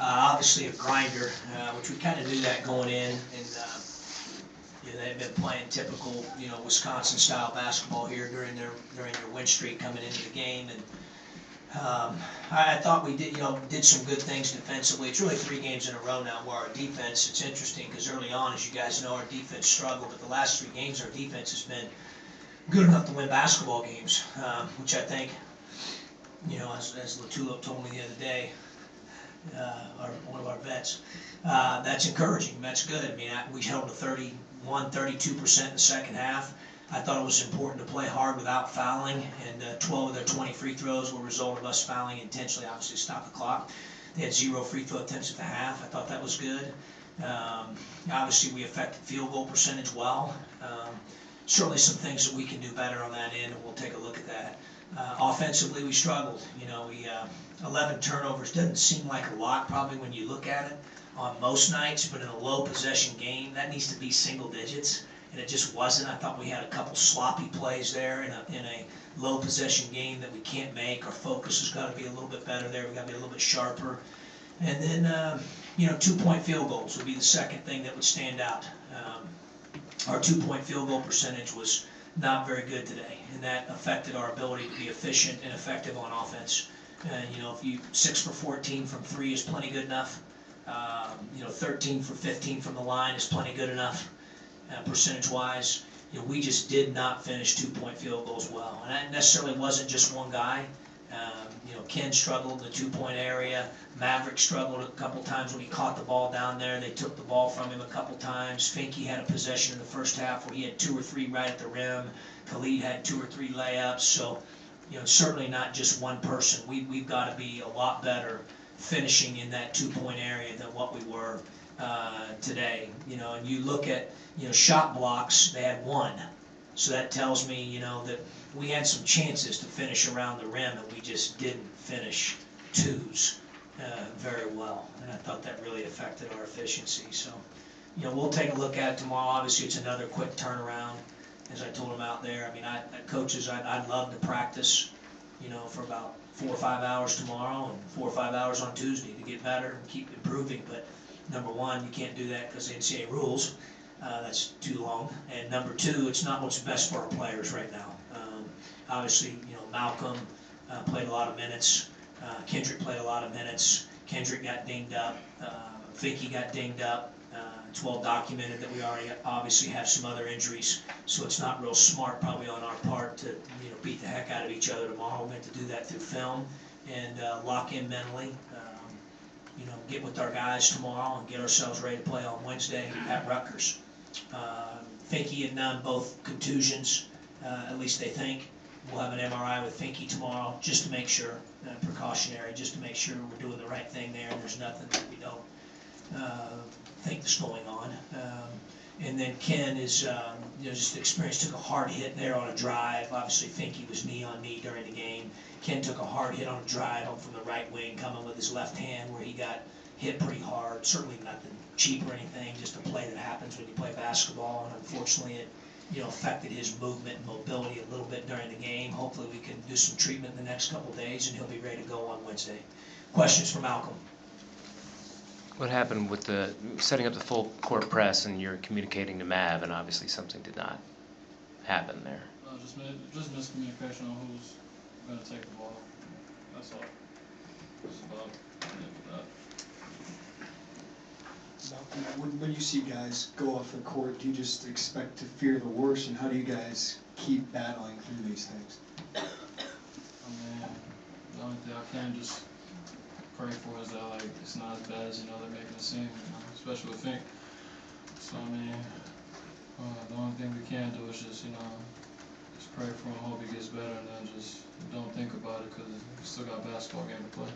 Obviously a grinder, which we kind of knew that going in, and they've been playing typical, Wisconsin-style basketball here during their win streak coming into the game, and I thought we did some good things defensively. It's really 3 games in a row now where our defense. It's interesting because early on, as you guys know, our defense struggled, but the last 3 games our defense has been good enough to win basketball games, which I think, as Latulo told me the other day. One of our vets, that's encouraging. That's good. I mean, we held to 32% in the second half. I thought it was important to play hard without fouling, and 12 of their 20 free throws were a result of us fouling intentionally, obviously to stop the clock. They had 0 free throw attempts at the half. I thought that was good. Obviously, we affected field goal percentage well. Certainly some things that we can do better on that end, and we'll take a look at that. Offensively, we struggled. 11 turnovers doesn't seem like a lot probably when you look at it on most nights, but in a low possession game, that needs to be single digits, and it just wasn't. I thought we had a couple sloppy plays there in a low possession game that we can't make. Our focus has got to be a little bit better there. We've got to be a little bit sharper. And then, 2-point field goals would be the second thing that would stand out. Our 2-point field goal percentage was not very good today, and that affected our ability to be efficient and effective on offense. And if you 6 for 14 from 3 is plenty good enough. 13 for 15 from the line is plenty good enough, percentage-wise. We just did not finish 2-point field goals well, and that necessarily wasn't just one guy. Ken struggled in the 2-point area. Maverick struggled a couple times when he caught the ball down there. They took the ball from him a couple times. Finke had a possession in the first half where he had 2 or 3 right at the rim. Khalid had 2 or 3 layups. So, certainly not just one person. We've got to be a lot better finishing in that 2-point area than what we were today. And you look at, shot blocks, they had 1. So that tells me, that we had some chances to finish around the rim, and we just didn't finish 2s very well. And I thought that really affected our efficiency. So, we'll take a look at it tomorrow. Obviously, it's another quick turnaround, as I told them out there. I mean, coaches, I'd love to practice, for about 4 or 5 hours tomorrow and 4 or 5 hours on Tuesday to get better and keep improving. But number one, you can't do that because of the NCAA rules. That's too long. And number 2, it's not what's best for our players right now. Obviously, Malcolm played a lot of minutes. Kendrick played a lot of minutes. Kendrick got dinged up. Finke got dinged up. It's well documented that we already obviously have some other injuries, so it's not real smart probably on our part to beat the heck out of each other tomorrow. We're going to do that through film and lock in mentally. Get with our guys tomorrow and get ourselves ready to play on Wednesday at Rutgers. Finke and Nunn both contusions, at least they think. We'll have an MRI with Finke tomorrow just to make sure, precautionary, just to make sure we're doing the right thing there and there's nothing that we don't think is going on. And then Ken is, just experienced, took a hard hit there on a drive. Obviously, Finke was knee on knee during the game. Ken took a hard hit on a drive from the right wing, coming with his left hand where he got hit pretty hard. Certainly nothing cheap or anything, just a play that happens when you play basketball. And unfortunately, it affected his movement and mobility a little bit during the game. Hopefully, we can do some treatment in the next couple of days, and he'll be ready to go on Wednesday. Questions for Malcolm? What happened with the setting up the full court press and you're communicating to Mav, and obviously something did not happen there? Just miscommunication on who's going to take the ball. That's all. That's about it for that. When you see guys go off the court, do you just expect to fear the worst, and how do you guys keep battling through these things? I mean, the only thing I can just pray for is that it's not as bad as they're making it seem, especially with Fink. So I mean, the only thing we can do is just just pray for him, hope he gets better, and then just don't think about it because we still got a basketball game to play.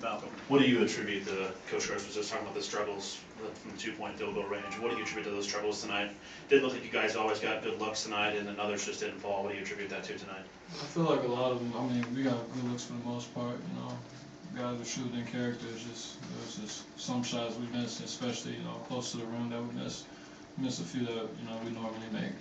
Malcolm, what do you attribute the Coach Groce was just talking about the struggles from the 2-point field goal range? What do you attribute to those struggles tonight? Did look like you guys always got good looks tonight, and then others just didn't fall. What do you attribute that to tonight? I feel like a lot of them. I mean, we got good looks for the most part. Guys were shooting in character. There was just some shots we missed, especially close to the rim that we missed. Missed a few that we normally make.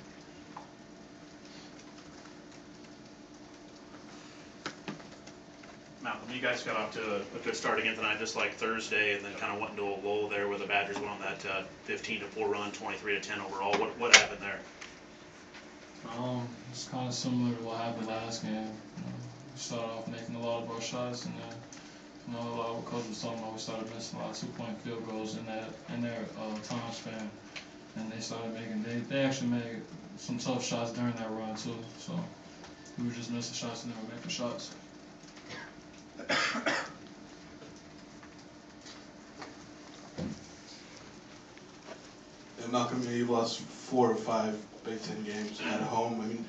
Malcolm, You guys got off to a good start again tonight, just like Thursday, and then kind of went into a lull there where the Badgers went on that 15-4 run, 23-10 overall. What happened there? It's kind of similar to what happened last game. We started off making a lot of our shots, and then a lot of what coach was talking about, we started missing a lot of 2-point field goals in their time span, and they started making. They actually made some tough shots during that run too. So we were just missing shots and they were making shots. And Malcolm, you've lost 4 or 5 Big Ten games at home. I mean,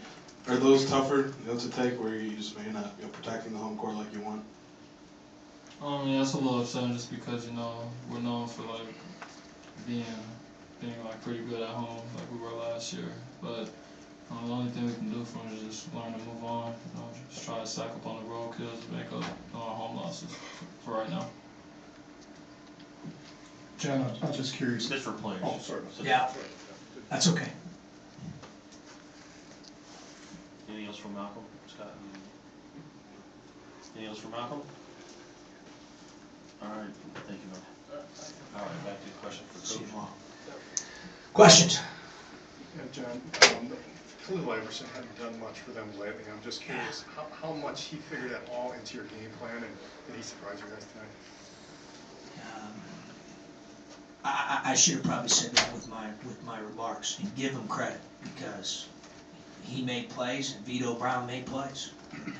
are those tougher, to take where you just may not, protecting the home court like you want? Yeah, it's a little upsetting just because we're known for like being like pretty good at home like we were last year. But the only thing we can do for them is just learn to move on. Just try to stack up on the road kills and make up our home losses for right now. John, I'm just curious. Just for players. Oh, sorry. Yeah, that's okay. Anything else from Malcolm? Scott? Anything else from Malcolm? All right, thank you, Malcolm. All right, back to the question for Coach. Questions? Yeah, John, Khalil Iverson hadn't done much for them lately. I'm just curious how much he figured that all into your game plan, and did he surprise you guys tonight? I should have probably said that with my remarks, and give him credit, because he made plays and Vito Brown made plays.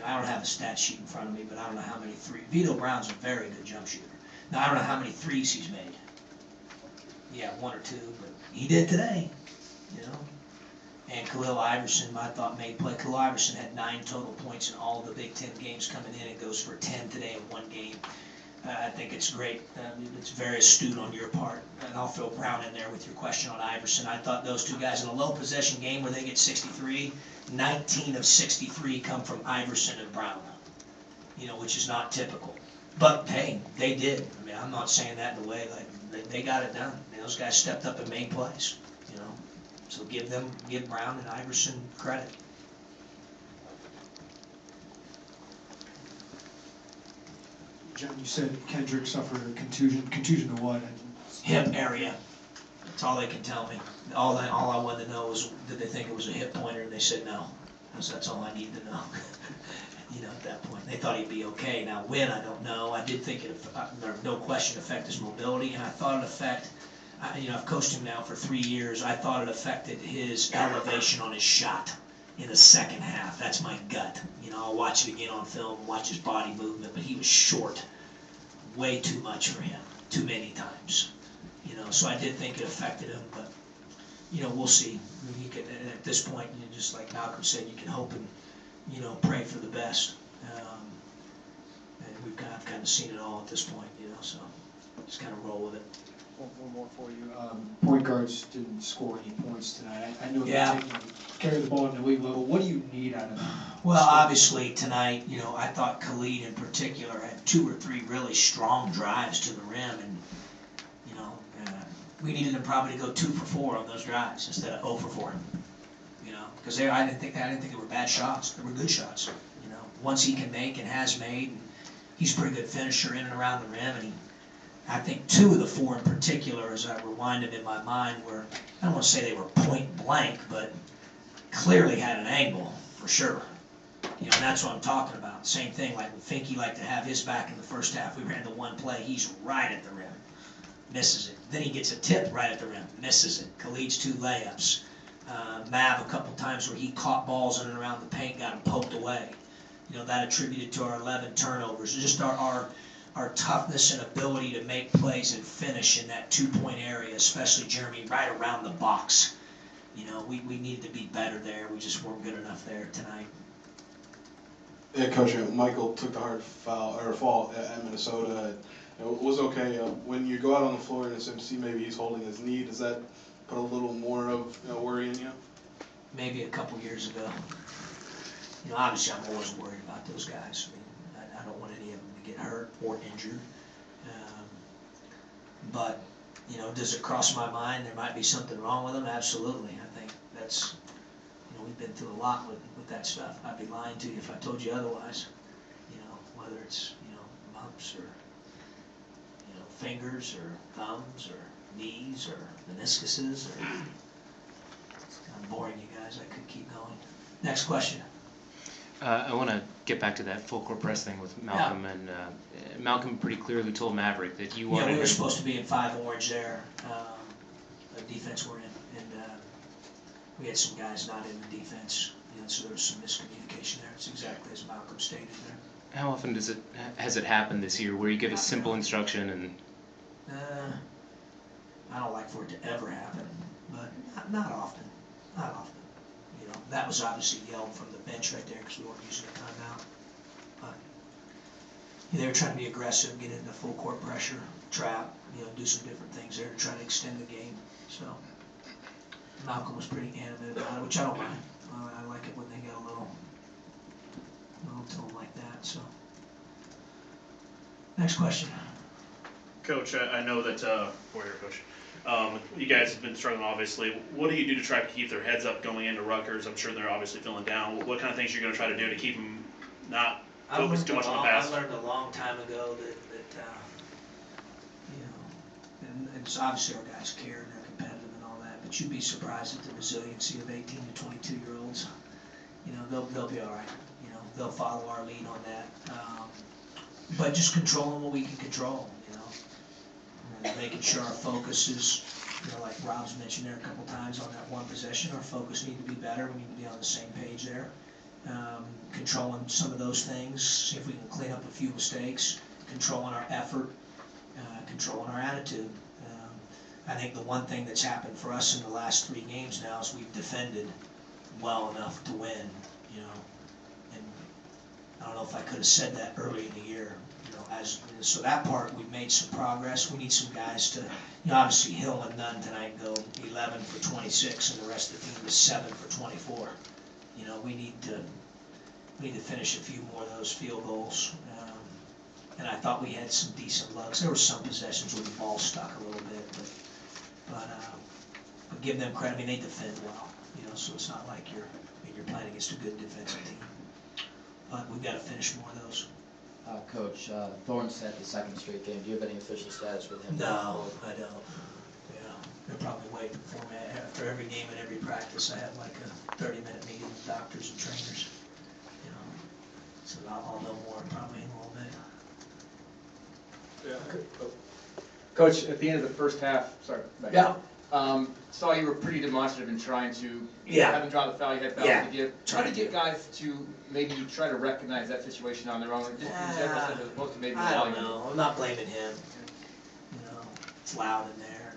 I don't have a stat sheet in front of me, but I don't know how many threes. Vito Brown's a very good jump shooter. Now I don't know how many threes he's made. Yeah, 1 or 2, but he did today, And Khalil Iverson, I thought, made play. Khalil Iverson had 9 total points in all the Big Ten games coming in. It goes for 10 today in one game. I think it's great. It's very astute on your part. And I'll throw Brown in there with your question on Iverson. I thought those two guys in a low possession game where they get 63, 19 of 63 come from Iverson and Brown, which is not typical. But, hey, they did. I mean, I'm not saying that in a way like they got it done. Those guys stepped up and made plays, So give Brown and Iverson credit. John, you said Kendrick suffered a contusion. Contusion to what? Hip area. That's all they can tell me. All I wanted to know was, did they think it was a hip pointer? And they said no. That's all I needed to know. At that point, they thought he'd be okay. Now when, I don't know. I did think there's no question affect his mobility, and I thought it affect. I've coached him now for 3 years. I thought it affected his elevation on his shot in the second half. That's my gut. I'll watch it again on film, watch his body movement, but he was short way too much for him, too many times. So I did think it affected him, but, we'll see. I mean, at this point, just like Malcolm said, you can hope and, pray for the best. And we've kind of seen it all at this point, so just kind of roll with it. One more for you. Point guards didn't score any points tonight. I know Yeah. they're carry the ball at the league level. What do you need out of them? Well, obviously tonight, I thought Khalid in particular had 2 or 3 really strong drives to the rim, and we needed him probably to go 2 for 4 on those drives instead of 0 for 4. Because I didn't think they were bad shots. They were good shots. Ones he can make and has made, and he's a pretty good finisher in and around the rim, and I think 2 of the 4 in particular, as I rewind them in my mind, were, I don't want to say they were point blank, but clearly had an angle, for sure. And that's what I'm talking about. Same thing, like when Finke liked to have his back in the first half. We ran the one play, he's right at the rim, misses it. Then he gets a tip right at the rim, misses it. Khalid's 2 layups. Mav a couple times where he caught balls in and around the paint, got them poked away. That attributed to our 11 turnovers. Just our toughness and ability to make plays and finish in that 2-point area, especially Jeremy, right around the box. We needed to be better there. We just weren't good enough there tonight. Yeah, Coach, Michael took the hard fall at Minnesota. It was okay. When you go out on the floor and see maybe he's holding his knee, does that put a little more of worry in you? Maybe a couple years ago. Obviously I'm always worried about those guys. I don't want any of them to get hurt or injured. But, does it cross my mind there might be something wrong with them? Absolutely. I think that's, we've been through a lot with that stuff. I'd be lying to you if I told you otherwise. Whether it's, bumps or, fingers or thumbs or knees or meniscuses or, it's kind of boring, you guys, I could keep going. Next question. I want to get back to that full court press thing with Malcolm, and Malcolm pretty clearly told Maverick that you wanted Yeah, we were him. supposed to be in 5 orange there, the defense we're in, and we had some guys not in the defense, so there was some miscommunication there. It's exactly as Malcolm stated there. How often has it happened this year where you get a simple instruction and? I don't like for it to ever happen, but not often. Not often. That was obviously yelled from the bench right there because we weren't using a timeout. But they were trying to be aggressive, get into full court pressure, trap, do some different things there to try to extend the game. So Malcolm was pretty animated about it, which I don't mind. I like it when they get a little tone like that. So next question. Coach, I know that, we're here, Coach. You guys have been struggling, obviously. What do you do to try to keep their heads up going into Rutgers? I'm sure they're obviously feeling down. What kind of things are you going to try to do to keep them not focused too much on the past? I learned a long time ago that and it's obviously our guys care and they're competitive and all that, but you'd be surprised at the resiliency of 18 to 22-year-olds. They'll be all right. They'll follow our lead on that. But just controlling what we can control. And making sure our focus is, like Rob's mentioned there a couple times on that one possession, our focus need to be better. We need to be on the same page there. Controlling some of those things, see if we can clean up a few mistakes, controlling our effort, controlling our attitude. I think the one thing that's happened for us in the last 3 games now is we've defended well enough to win, and I don't know if I could have said that early in the year. So that part, we've made some progress. We need some guys to, obviously Hill and Nunn tonight go 11 for 26, and the rest of the team is 7 for 24. We need to finish a few more of those field goals. And I thought we had some decent looks. There were some possessions where the ball stuck a little bit, but give them credit. I mean, they defend well, so it's not like you're playing against a good defensive team. But we've got to finish more of those. Coach, Thorne sent the 2nd straight game. Do you have any official status with him? No, I don't. They're probably waiting for me. After every game and every practice, I have like a 30-minute meeting with doctors and trainers. So I'll know more probably in a little bit. Yeah. Coach, at the end of the first half, sorry. Yeah. Saw you were pretty demonstrative in trying to, having drawn the foul, you had fouls to give. Try to get guys to maybe try to recognize that situation on their own, just in general sense, as opposed to maybe. I don't know. I'm not blaming him. It's loud in there,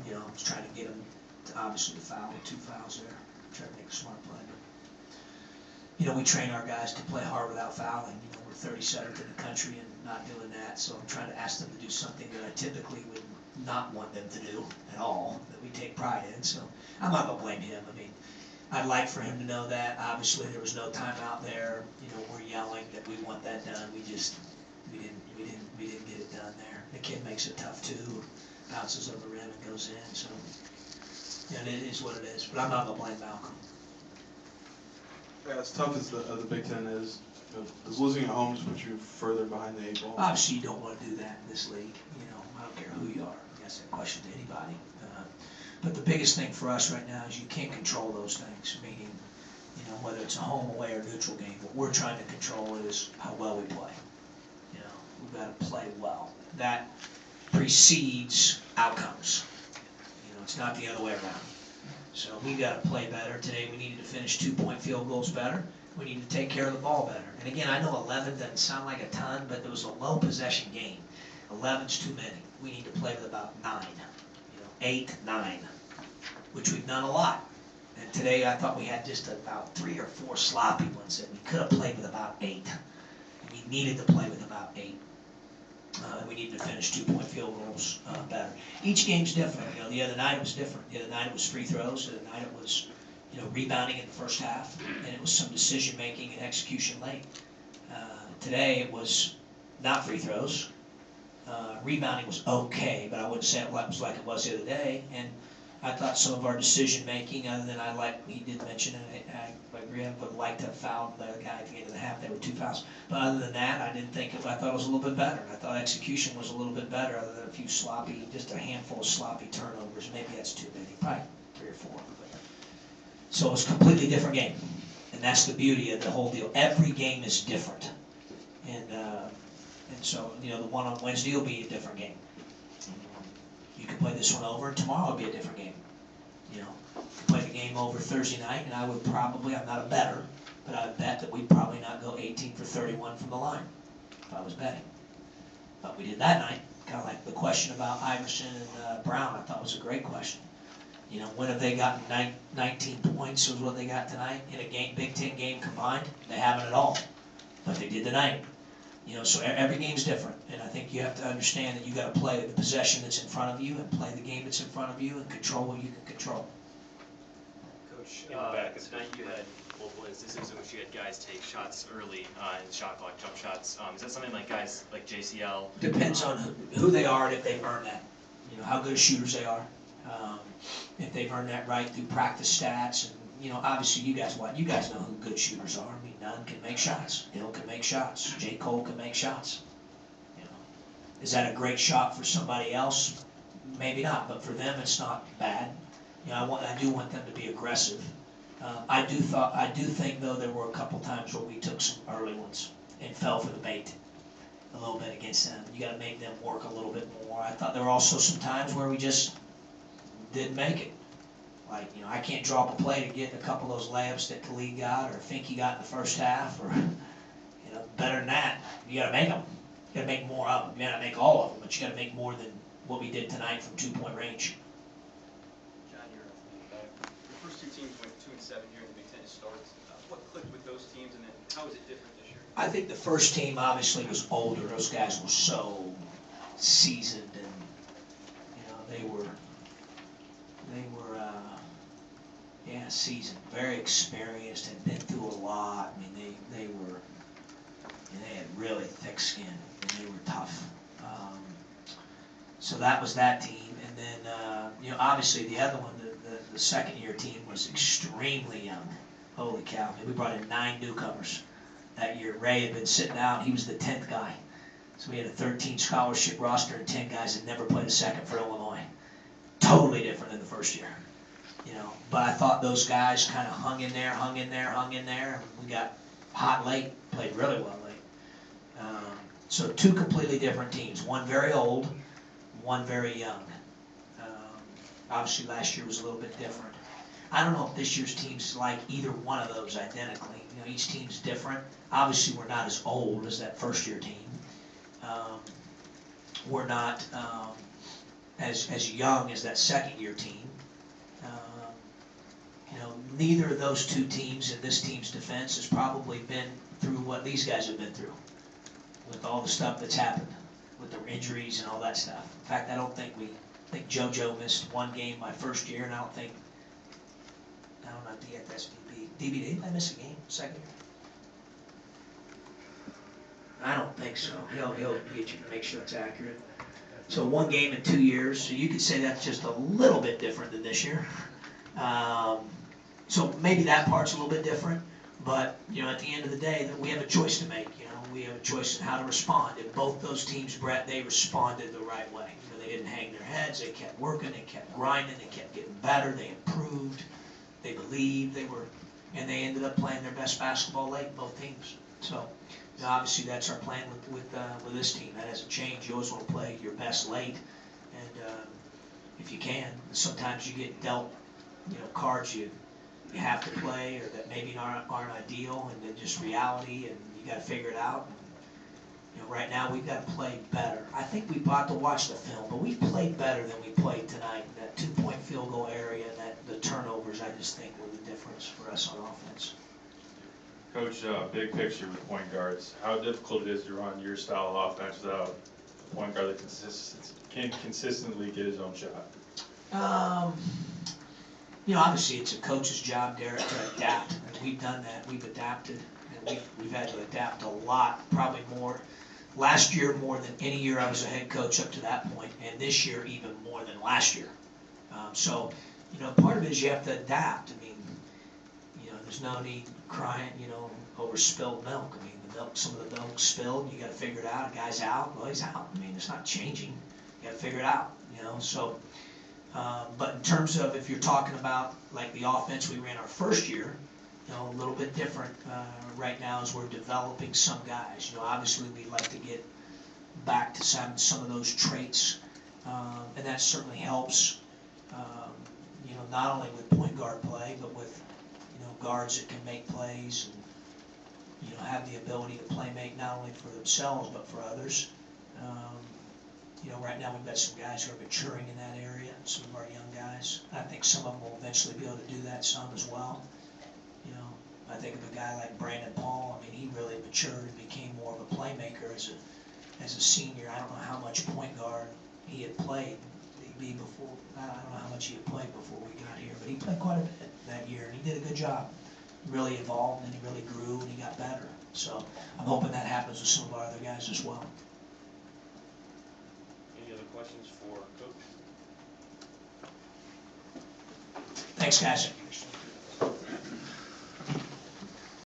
and I was trying to get him to obviously the foul with 2 fouls there. Try to make a smart play. But, we train our guys to play hard without fouling. We're 37th in the country and not doing that, so I'm trying to ask them to do something that I typically would not want them to do at all, that we take pride in. So I'm not gonna blame him. I mean, I'd like for him to know that. Obviously, there was no timeout there. We're yelling that we want that done. We didn't get it done there. The kid makes it tough too. Bounces over the rim and goes in. So it is what it is. But I'm not gonna blame Malcolm. Yeah, as tough as the Big Ten is, does losing at home just put you further behind the 8 ball? Obviously, you don't want to do that in this league. I don't care who you are. Ask that question to anybody. But the biggest thing for us right now is you can't control those things, meaning, whether it's a home, away, or neutral game. What we're trying to control is how well we play. We've got to play well. That precedes outcomes. It's not the other way around. So we've got to play better. Today we needed to finish 2-point field goals better. We need to take care of the ball better. And again, I know 11 doesn't sound like a ton, but it was a low possession game. 11's too many. We need to play with about 9. 8, 9, which we've done a lot. And today I thought we had just about 3 or 4 sloppy ones that we could have played with about 8. And we needed to play with about 8. We needed to finish 2-point field goals better. Each game's different. The other night it was different. The other night it was free throws. The other night it was rebounding in the first half, and it was some decision making and execution late. Today it was not free throws. Rebounding was okay, but I wouldn't say it was like it was the other day. And I thought some of our decision-making, other than he did mention, and I agree, I would like to have fouled the guy at the end of the half. There were 2 fouls. But other than that, I thought it was a little bit better. I thought execution was a little bit better, other than a few just a handful of sloppy turnovers. Maybe that's too many, probably 3 or 4. So it was a completely different game. And that's the beauty of the whole deal. Every game is different. And so, the one on Wednesday will be a different game. You can play this one over, and tomorrow will be a different game. You could play the game over Thursday night, and I'm not a bettor, but I would bet that we'd probably not go 18 for 31 from the line if I was betting. But we did that night. Kind of like the question about Iverson and Brown, I thought was a great question. When have they gotten 19 points was what they got tonight in a Big Ten game combined? They haven't at all, but they did tonight. So every game's different, and I think you have to understand that you got to play the possession that's in front of you and play the game that's in front of you and control what you can control. Coach, tonight you had multiple instances in which you had guys take shots early in shot clock, jump shots. Is that something like guys like JCL? Depends on who they are and if they've earned that. How good shooters they are. If they've earned that right through practice stats, and obviously you guys know who good shooters are. I mean, Nunn can make shots, Hill can make shots, J. Cole can make shots. Is that a great shot for somebody else? Maybe not, but for them it's not bad. I do want them to be aggressive. I do think though there were a couple times where we took some early ones and fell for the bait a little bit against them. You got to make them work a little bit more. I thought there were also some times where we just didn't make it. Like, I can't draw up a play to get a couple of those layups that Khalid got or Finke got in the first half, or, better than that, you got to make them. You got to make more of them. You got to make all of them, but you got to make more than what we did tonight from 2-point range. John, your first 2 teams went 2-7 here in the Big Ten to start. What clicked with those teams, and then how is it different this year? I think the first team obviously was older. Those guys were so seasoned, and they were seasoned, very experienced, had been through a lot. I mean, they had really thick skin, and they were tough. So that was that team, and then obviously the other one, the second-year team was extremely young. Holy cow! I mean, we brought in 9 newcomers that year. Ray had been sitting out; he was the 10th guy. So we had a 13 scholarship roster and 10 guys that never played a second for Illinois. Totally different than the first year. But I thought those guys kind of hung in there, and we got hot late, played really well late. So 2 completely different teams, one very old, one very young. Obviously last year was a little bit different. I don't know if this year's team's like either one of those identically. Each team's different. Obviously we're not as old as that first-year team. We're not as young as that second-year team. Neither of those 2 teams in this team's defense has probably been through what these guys have been through with all the stuff that's happened, with the injuries and all that stuff. In fact, I think JoJo missed 1 game my first year, and I don't know, DB, did I miss a game second year? I don't think so. He'll get you to make sure it's accurate. So 1 game in 2 years, so you could say that's just a little bit different than this year. So maybe that part's a little bit different, but at the end of the day, we have a choice to make. We have a choice in how to respond. And both those teams, Brett, they responded the right way. They didn't hang their heads. They kept working. They kept grinding. They kept getting better. They improved. They believed. And they ended up playing their best basketball late. Both teams. So obviously that's our plan with this team. That hasn't changed. You always want to play your best late, and if you can. Sometimes you get dealt cards you have to play, or that maybe aren't ideal, and then just reality, and you got to figure it out. And, right now we've got to play better. I think we bought to watch the film, but we played better than we played tonight. That 2-point field goal area, and the turnovers, I just think were the difference for us on offense. Coach, big picture with point guards, how difficult it is to run your style of offense without a point guard that can consistently get his own shot? Obviously it's a coach's job, Derek, to adapt, and we've done that. We've adapted, and we've had to adapt a lot, probably more. Last year more than any year I was a head coach up to that point, and this year even more than last year. So you know, part of it is you have to adapt. I mean, you know, there's no need crying, you know, over spilled milk. I mean, the milk, some of the milk spilled, you gotta figure it out. A guy's out, well, he's out. I mean, it's not changing. You gotta figure it out, you know, so. But in terms of if you're talking about like the offense we ran our first year, you know, a little bit different right now as we're developing some guys. You know, obviously we'd like to get back to some of those traits, and that certainly helps. You know, not only with point guard play, but with, you know, guards that can make plays and, you know, have the ability to play make not only for themselves but for others. You know, right now we've got some guys who are maturing in that area, some of our young guys. I think some of them will eventually be able to do that some as well. You know, I think of a guy like Brandon Paul. I mean, he really matured and became more of a playmaker as a senior. I don't know how much point guard he had played. Before, I don't know how much he had played before we got here, but he played quite a bit that year, and he did a good job. He really evolved, and he really grew, and he got better. So I'm hoping that happens with some of our other guys as well. Any other questions for Coach? Thanks, guys.